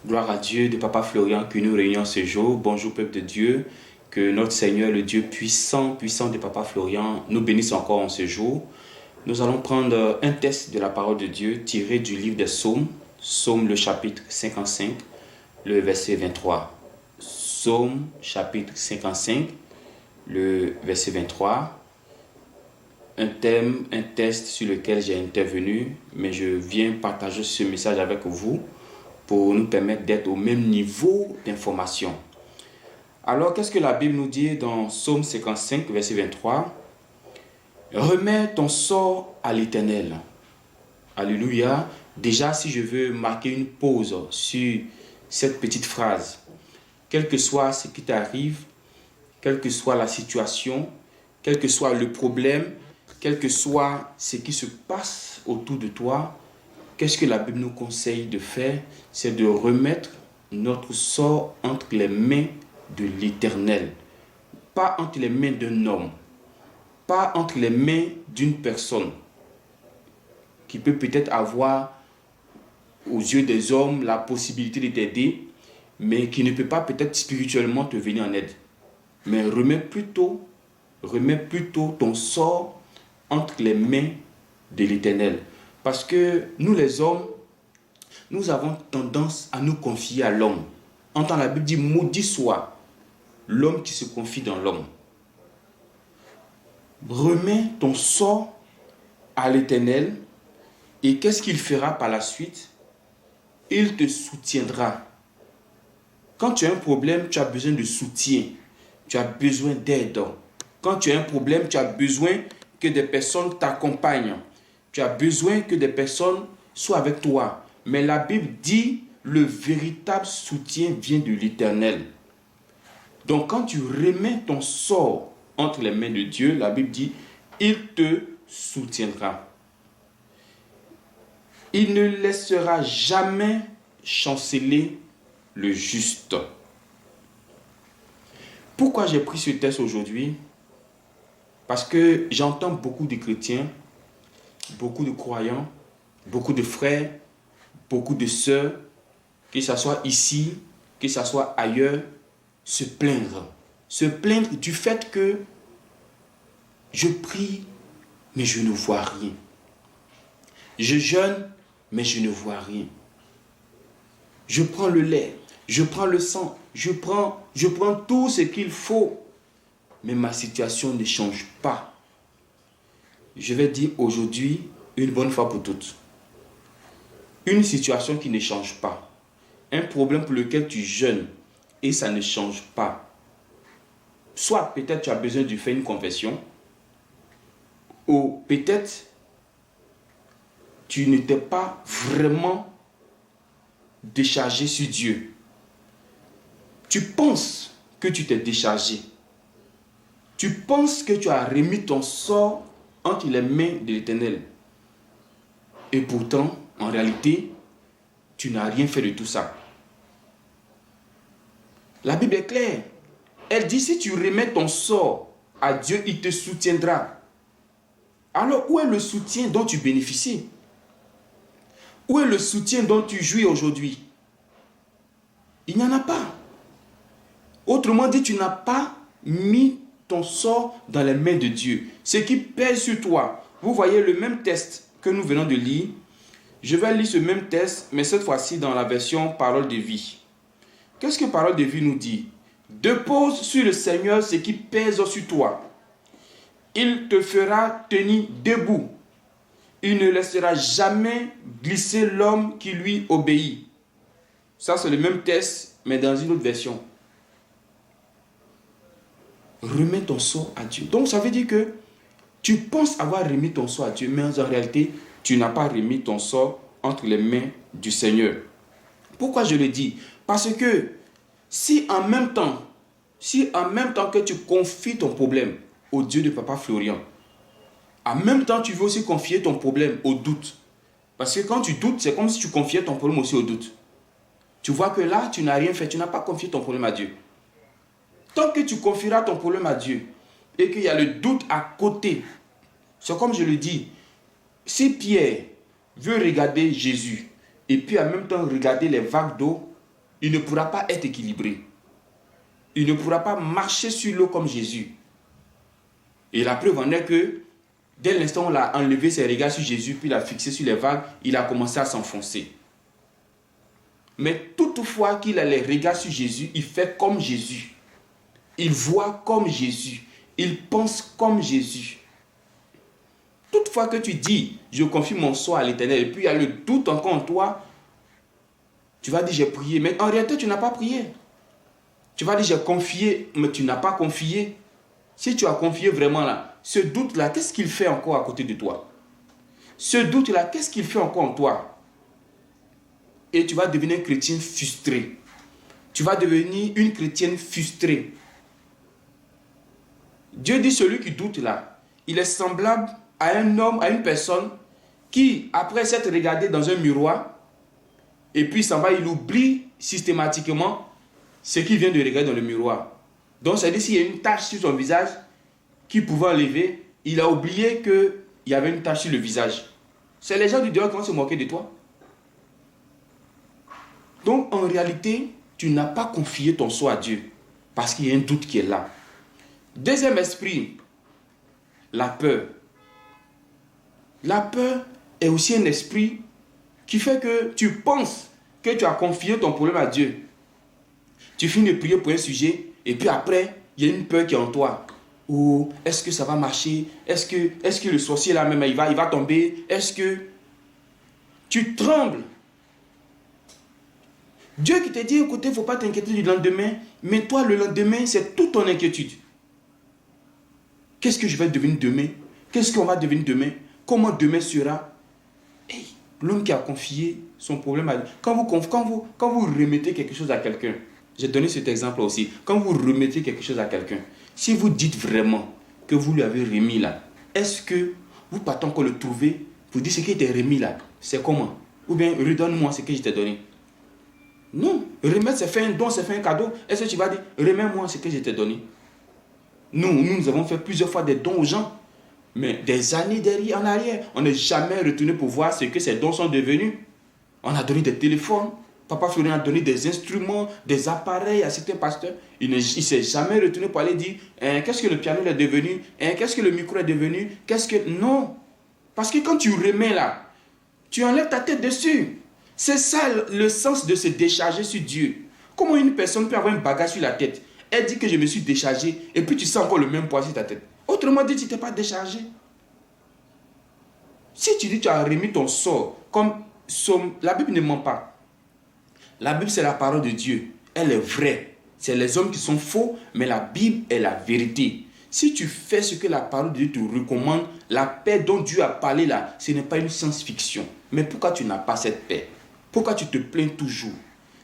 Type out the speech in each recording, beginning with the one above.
Gloire à Dieu de Papa Florian que nous réunions ce jour. Bonjour peuple de Dieu. Que notre Seigneur, le Dieu puissant de Papa Florian, nous bénisse encore en ce jour. Nous allons prendre un texte de la parole de Dieu tiré du livre des Psaumes. Psaume le chapitre 55, le verset 23. Psaume chapitre 55, le verset 23. Un thème, un texte sur lequel j'ai intervenu, mais je viens partager ce message avec vous pour nous permettre d'être au même niveau d'information. Alors, qu'est-ce que la Bible nous dit dans Psaume 55, verset 23? Remets ton sort à l'Éternel. Alléluia. Déjà, si je veux marquer une pause sur cette petite phrase, quel que soit ce qui t'arrive, quelle que soit la situation, quel que soit le problème, quel que soit ce qui se passe autour de toi, qu'est-ce que la Bible nous conseille de faire? C'est de remettre notre sort entre les mains de l'Éternel. Pas entre les mains d'un homme. Pas entre les mains d'une personne qui peut peut-être avoir aux yeux des hommes la possibilité de t'aider, mais qui ne peut pas peut-être spirituellement te venir en aide. Mais remets plutôt ton sort entre les mains de l'Éternel. Parce que nous les hommes, nous avons tendance à nous confier à l'homme. Entend la Bible dit, maudit soit l'homme qui se confie dans l'homme. Remets ton sort à l'Éternel et qu'est-ce qu'il fera par la suite? Il te soutiendra. Quand tu as un problème, tu as besoin de soutien. Tu as besoin d'aide. Quand tu as un problème, tu as besoin que des personnes t'accompagnent. Tu as besoin que des personnes soient avec toi. Mais la Bible dit, le véritable soutien vient de l'Éternel. Donc quand tu remets ton sort entre les mains de Dieu, la Bible dit, il te soutiendra. Il ne laissera jamais chanceler le juste. Pourquoi j'ai pris ce texte aujourd'hui? Parce que j'entends beaucoup de chrétiens, beaucoup de croyants, beaucoup de frères, beaucoup de sœurs, que ce soit ici, que ce soit ailleurs, se plaindre. Se plaindre du fait que je prie, mais je ne vois rien. Je jeûne, mais je ne vois rien. Je prends le lait, je prends le sang, je prends tout ce qu'il faut, mais ma situation ne change pas. Je vais dire aujourd'hui, une bonne fois pour toutes, une situation qui ne change pas, un problème pour lequel tu jeûnes et ça ne change pas. Soit peut-être tu as besoin de faire une confession, ou peut-être tu n'étais pas vraiment déchargé sur Dieu. Tu penses que tu t'es déchargé. Tu penses que tu as remis ton sort entre les mains de l'Éternel. Et pourtant, en réalité, tu n'as rien fait de tout ça. La Bible est claire. Elle dit, si tu remets ton sort à Dieu, il te soutiendra. Alors, où est le soutien dont tu bénéficies? Où est le soutien dont tu jouis aujourd'hui? Il n'y en a pas. Autrement dit, tu n'as pas mis ton sort dans les mains de Dieu. Ce qui pèse sur toi. Vous voyez le même texte que nous venons de lire. Je vais lire ce même texte, mais cette fois-ci dans la version Parole de vie. Qu'est-ce que Parole de vie nous dit? Dépose sur le Seigneur ce qui pèse sur toi. Il te fera tenir debout. Il ne laissera jamais glisser l'homme qui lui obéit. Ça, c'est le même texte, mais dans une autre version. Remets ton sort à Dieu. Donc, ça veut dire que tu penses avoir remis ton sort à Dieu, mais en réalité, tu n'as pas remis ton sort entre les mains du Seigneur. Pourquoi je le dis? Parce que si en même temps que tu confies ton problème au Dieu de Papa Florian, en même temps, tu veux aussi confier ton problème au doute. Parce que quand tu doutes, c'est comme si tu confiais ton problème aussi au doute. Tu vois que là, tu n'as rien fait, tu n'as pas confié ton problème à Dieu. Tant que tu confieras ton problème à Dieu et qu'il y a le doute à côté, c'est comme je le dis, si Pierre veut regarder Jésus et puis en même temps regarder les vagues d'eau, il ne pourra pas être équilibré. Il ne pourra pas marcher sur l'eau comme Jésus. Et la preuve en est que, dès l'instant où il a enlevé ses regards sur Jésus, puis il a fixé sur les vagues, il a commencé à s'enfoncer. Mais toutefois qu'il a les regards sur Jésus, il fait comme Jésus. Il voit comme Jésus. Il pense comme Jésus. Toutefois que tu dis, je confie mon sort à l'Éternel, et puis il y a le doute encore en toi, tu vas dire, j'ai prié. Mais en réalité, tu n'as pas prié. Tu vas dire, j'ai confié, mais tu n'as pas confié. Si tu as confié vraiment là, ce doute-là, qu'est-ce qu'il fait encore à côté de toi? Ce doute-là, qu'est-ce qu'il fait encore en toi? Et tu vas devenir un chrétien frustré. Tu vas devenir une chrétienne frustrée. Dieu dit, celui qui doute là, il est semblable à un homme, à une personne qui, après s'être regardé dans un miroir, et puis s'en va, il oublie systématiquement ce qu'il vient de regarder dans le miroir. Donc, ça veut dire s'il y a une tache sur son visage qu'il pouvait enlever, il a oublié qu'il y avait une tache sur le visage. C'est les gens du dehors qui vont se moquer de toi. Donc, en réalité, tu n'as pas confié ton sort à Dieu parce qu'il y a un doute qui est là. Deuxième esprit, la peur. La peur est aussi un esprit qui fait que tu penses que tu as confié ton problème à Dieu. Tu finis de prier pour un sujet et puis après, il y a une peur qui est en toi. Ou est-ce que ça va marcher? Est-ce que le sorcier là même, il va tomber? Est-ce que tu trembles? Dieu qui te dit, écoutez, il ne faut pas t'inquiéter du lendemain, mais toi, le lendemain, c'est toute ton inquiétude. Qu'est-ce que je vais devenir demain? Qu'est-ce qu'on va devenir demain? Comment demain sera? Hey, l'homme qui a confié son problème à Dieu. Quand vous remettez quelque chose à quelqu'un, j'ai donné cet exemple aussi, quand vous remettez quelque chose à quelqu'un, si vous dites vraiment que vous lui avez remis là, est-ce que vous partez encore le trouver, vous dites ce qui était remis là, c'est comment? Ou bien redonne-moi ce que je t'ai donné. Non, remettre c'est faire un don, c'est faire un cadeau. Est-ce que tu vas dire, remets-moi ce que je t'ai donné? Nous avons fait plusieurs fois des dons aux gens. Mais des années derrière, en arrière, on n'est jamais retourné pour voir ce que ces dons sont devenus. On a donné des téléphones. Papa Florian a donné des instruments, des appareils à certains pasteurs. Il ne s'est jamais retourné pour aller dire qu'est-ce que le piano est devenu, qu'est-ce que le micro est devenu, Non. Parce que quand tu remets là, tu enlèves ta tête dessus. C'est ça le sens de se décharger sur Dieu. Comment une personne peut avoir un bagage sur la tête? Elle dit que je me suis déchargé et puis tu sens encore le même poids sur ta tête. Autrement dit, tu ne t'es pas déchargé. Si tu dis que tu as remis ton sort, comme la Bible ne ment pas. La Bible, c'est la parole de Dieu. Elle est vraie. C'est les hommes qui sont faux, mais la Bible est la vérité. Si tu fais ce que la parole de Dieu te recommande, la paix dont Dieu a parlé là, ce n'est pas une science-fiction. Mais pourquoi tu n'as pas cette paix? Pourquoi tu te plains toujours?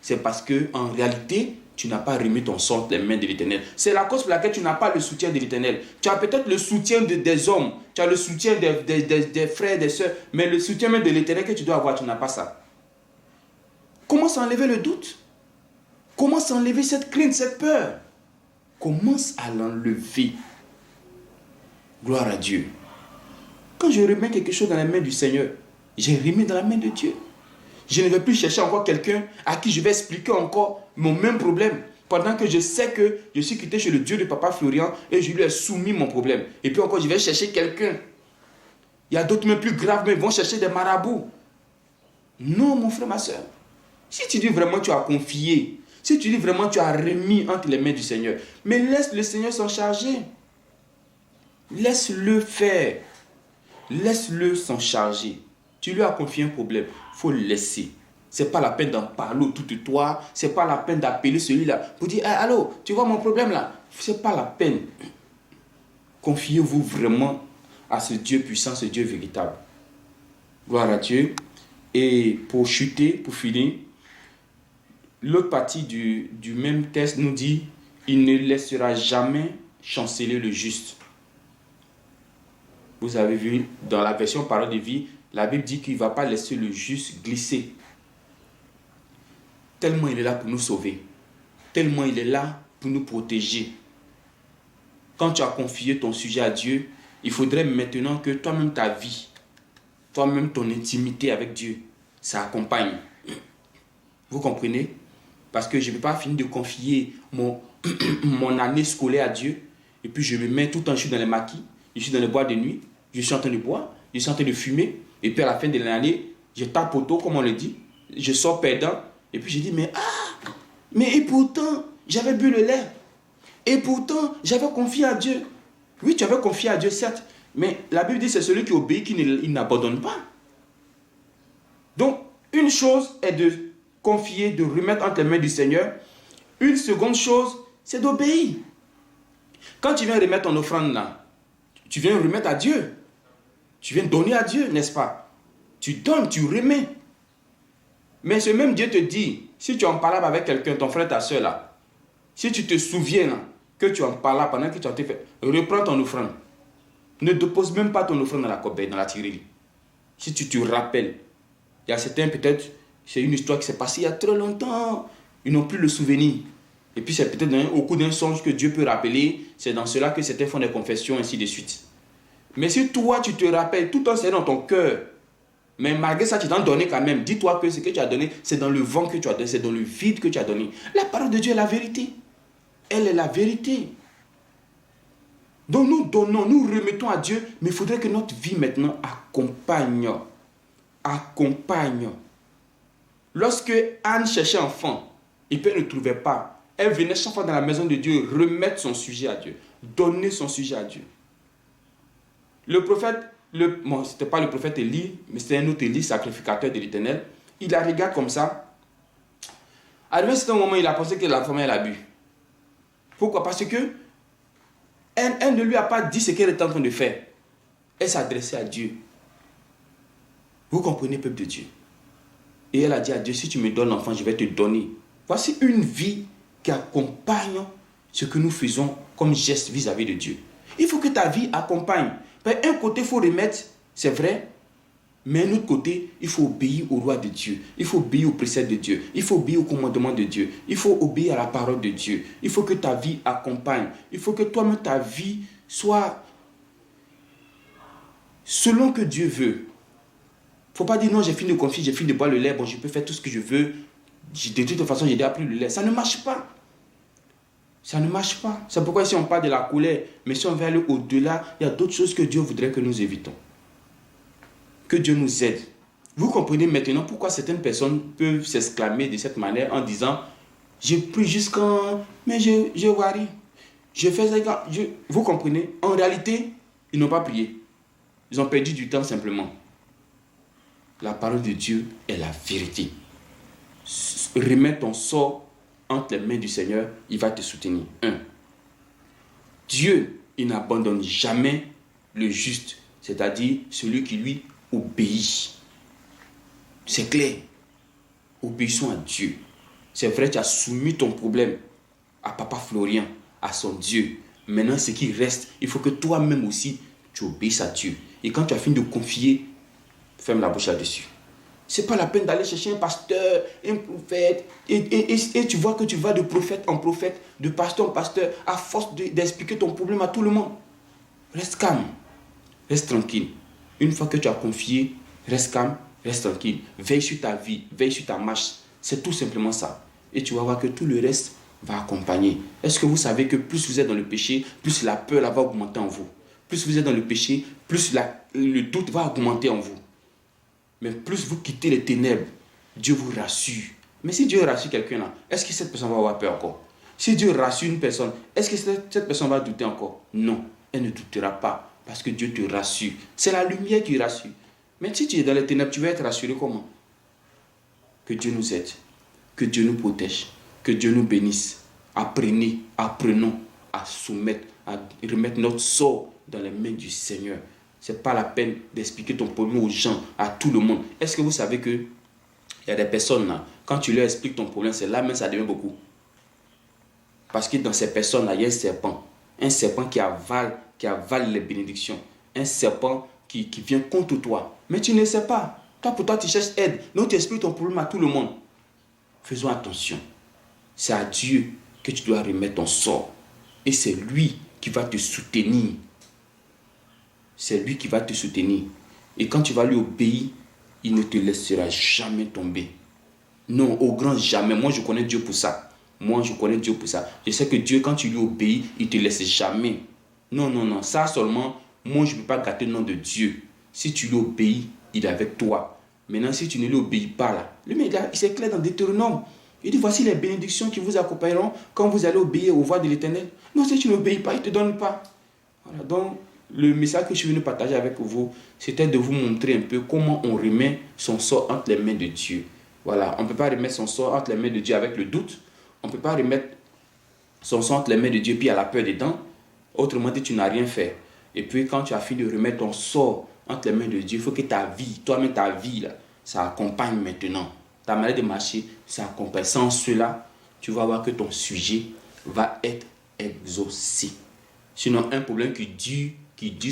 C'est parce que en réalité, tu n'as pas remis ton sort dans les mains de l'Éternel. C'est la cause pour laquelle tu n'as pas le soutien de l'Éternel. Tu as peut-être le soutien des hommes, tu as le soutien des frères, des sœurs, mais le soutien même de l'Éternel que tu dois avoir, tu n'as pas ça. Commence à enlever le doute. Commence à enlever cette crainte, cette peur. Commence à l'enlever. Gloire à Dieu. Quand je remets quelque chose dans les mains du Seigneur, j'ai remis dans la main de Dieu. Je ne vais plus chercher encore quelqu'un à qui je vais expliquer encore mon même problème. Pendant que je sais que je suis quitté chez le Dieu de Papa Florian et je lui ai soumis mon problème. Et puis encore, je vais chercher quelqu'un. Il y a d'autres même plus graves, mais ils vont chercher des marabouts. Non, mon frère, ma soeur. Si tu dis vraiment tu as confié, si tu dis vraiment tu as remis entre les mains du Seigneur, mais laisse le Seigneur s'en charger. Laisse-le faire. Laisse-le s'en charger. Tu lui as confié un problème. Il faut le laisser. Ce n'est pas la peine d'en parler autour de toi. Ce n'est pas la peine d'appeler celui-là pour dire allô, tu vois mon problème là? Ce n'est pas la peine. Confiez-vous vraiment à ce Dieu puissant, ce Dieu véritable. Gloire à Dieu. Et pour chuter, pour finir, l'autre partie du même texte nous dit il ne laissera jamais chanceler le juste. Vous avez vu dans la version Parole de vie, la Bible dit qu'il ne va pas laisser le juste glisser. Tellement il est là pour nous sauver. Tellement il est là pour nous protéger. Quand tu as confié ton sujet à Dieu, il faudrait maintenant que toi-même ta vie, toi-même ton intimité avec Dieu, ça accompagne. Vous comprenez? parce que je ne peux pas finir de confier mon année scolaire à Dieu. Et puis je me mets tout le temps, je suis dans les maquis, je suis dans les boîtes de nuit, je suis en train de boire, je suis en train de fumer. Et puis à la fin de l'année, je tape auto, comme on le dit, je sors perdant. Et puis je dis, mais et pourtant, j'avais bu le lait. Et pourtant, j'avais confié à Dieu. Oui, tu avais confié à Dieu, certes. Mais la Bible dit, c'est celui qui obéit qui n'abandonne pas. Donc, une chose est de confier, de remettre entre les mains du Seigneur. Une seconde chose, c'est d'obéir. Quand tu viens remettre ton offrande là, tu viens remettre à Dieu. Tu viens donner à Dieu, n'est-ce pas? Tu donnes, tu remets. Mais ce même Dieu te dit, si tu en parles avec quelqu'un, ton frère, ta soeur là, si tu te souviens là, que tu en parles pendant que tu as fait, reprends ton offrande. Ne dépose même pas ton offrande dans la corbeille, dans la tirelire. Si tu te rappelles, il y a certains peut-être, c'est une histoire qui s'est passée il y a très longtemps, ils n'ont plus le souvenir. Et puis c'est peut-être au cours d'un songe que Dieu peut rappeler, c'est dans cela que certains font des confessions, ainsi de suite. Mais si toi tu te rappelles, tout en c'est dans ton cœur, mais malgré ça tu t'en donné quand même, dis-toi que ce que tu as donné, c'est dans le vent que tu as donné, c'est dans le vide que tu as donné. La parole de Dieu est la vérité. Elle est la vérité. Donc nous donnons, nous remettons à Dieu, mais il faudrait que notre vie maintenant accompagne. Accompagne. Lorsque Anne cherchait enfant, et puis elle ne trouvait pas, elle venait chaque fois dans la maison de Dieu remettre son sujet à Dieu, donner son sujet à Dieu. Le prophète, bon, ce n'était pas le prophète Élie, mais c'était un autre Élie, sacrificateur de l'Éternel. Il la regarde comme ça. Arrivé à un certain moment, il a pensé que la femme, elle a bu. Pourquoi? Parce que elle ne lui a pas dit ce qu'elle était en train de faire. Elle s'adressait à Dieu. Vous comprenez, peuple de Dieu? Et elle a dit à Dieu, si tu me donnes l'enfant, je vais te donner. Voici une vie qui accompagne ce que nous faisons comme geste vis-à-vis de Dieu. Il faut que ta vie accompagne. Un côté, il faut remettre, c'est vrai, mais d'un autre côté, il faut obéir au roi de Dieu. Il faut obéir aux préceptes de Dieu. Il faut obéir au commandement de Dieu. Il faut obéir à la parole de Dieu. Il faut que ta vie accompagne. Il faut que toi-même, ta vie soit selon que Dieu veut. Il ne faut pas dire non, j'ai fini de confier, j'ai fini de boire le lait, bon, je peux faire tout ce que je veux. De toute façon, j'ai déjà pris le lait. Ça ne marche pas. Ça ne marche pas. C'est pourquoi si on parle de la colère, mais si on veut aller au-delà, il y a d'autres choses que Dieu voudrait que nous évitons. Que Dieu nous aide. Vous comprenez maintenant pourquoi certaines personnes peuvent s'exclamer de cette manière en disant « Je prie jusqu'en... mais je vois rien. Je fais ça... » Vous comprenez? En réalité, ils n'ont pas prié. Ils ont perdu du temps simplement. La parole de Dieu est la vérité. Remets ton sort entre les mains du Seigneur, il va te soutenir. 1. Dieu, il n'abandonne jamais le juste, c'est-à-dire celui qui lui obéit. C'est clair. Obéissons à Dieu. C'est vrai, tu as soumis ton problème à Papa Florian, à son Dieu. Maintenant, ce qui reste, il faut que toi-même aussi, tu obéisses à Dieu. Et quand tu as fini de confier, ferme la bouche là-dessus. Ce n'est pas la peine d'aller chercher un pasteur, un prophète. Et tu vois que tu vas de prophète en prophète, de pasteur en pasteur, à force d'expliquer ton problème à tout le monde. Reste calme. Reste tranquille. Une fois que tu as confié, reste calme, reste tranquille. Veille sur ta vie, veille sur ta marche. C'est tout simplement ça. Et tu vas voir que tout le reste va accompagner. Est-ce que vous savez que plus vous êtes dans le péché, plus la peur va augmenter en vous. Plus vous êtes dans le péché, plus le doute va augmenter en vous. Mais plus vous quittez les ténèbres, Dieu vous rassure. Mais si Dieu rassure quelqu'un là, est-ce que cette personne va avoir peur encore? Si Dieu rassure une personne, est-ce que cette personne va douter encore? Non, elle ne doutera pas. Parce que Dieu te rassure. C'est la lumière qui rassure. Mais si tu es dans les ténèbres, tu vas être rassuré comment? Que Dieu nous aide. Que Dieu nous protège. Que Dieu nous bénisse. Apprenons à soumettre, à remettre notre sort dans les mains du Seigneur. Ce n'est pas la peine d'expliquer ton problème aux gens, à tout le monde. Est-ce que vous savez qu'il y a des personnes là, quand tu leur expliques ton problème, c'est là même ça devient beaucoup. Parce que dans ces personnes-là, il y a un serpent. Un serpent qui avale les bénédictions. Un serpent qui vient contre toi. Mais tu ne sais pas. Toi, pour toi, tu cherches aide. Donc, tu expliques ton problème à tout le monde. Faisons attention. C'est à Dieu que tu dois remettre ton sort. Et c'est lui qui va te soutenir. C'est lui qui va te soutenir. Et quand tu vas lui obéir, il ne te laissera jamais tomber. Non, au grand jamais. Moi, je connais Dieu pour ça. Moi, je connais Dieu pour ça. Je sais que Dieu, quand tu lui obéis, il ne te laisse jamais. Non, non, non. Ça seulement, moi, je ne peux pas gâter le nom de Dieu. Si tu lui obéis, il est avec toi. Maintenant, si tu ne lui obéis pas, là, le mec, là, il s'éclaire dans Deutéronome. Il dit, voici les bénédictions qui vous accompagneront quand vous allez obéir aux voix de l'Éternel. Non, si tu n'obéis pas, il ne te donne pas. Voilà, donc, le message que je suis venu partager avec vous, c'était de vous montrer un peu comment on remet son sort entre les mains de Dieu. Voilà, on ne peut pas remettre son sort entre les mains de Dieu avec le doute. On ne peut pas remettre son sort entre les mains de Dieu puis à la peur dedans. Autrement dit, tu n'as rien fait. Et puis, quand tu as fini de remettre ton sort entre les mains de Dieu, il faut que ta vie, toi-même ta vie, là, ça accompagne maintenant. Ta manière de marcher, ça accompagne. Sans cela, tu vas voir que ton sujet va être exaucé. Sinon, un problème qui dure,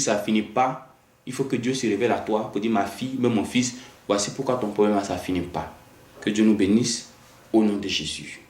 ça ne finit pas. Il faut que Dieu se révèle à toi pour dire, ma fille, même mon fils, voici pourquoi ton problème, ça ne finit pas. Que Dieu nous bénisse au nom de Jésus.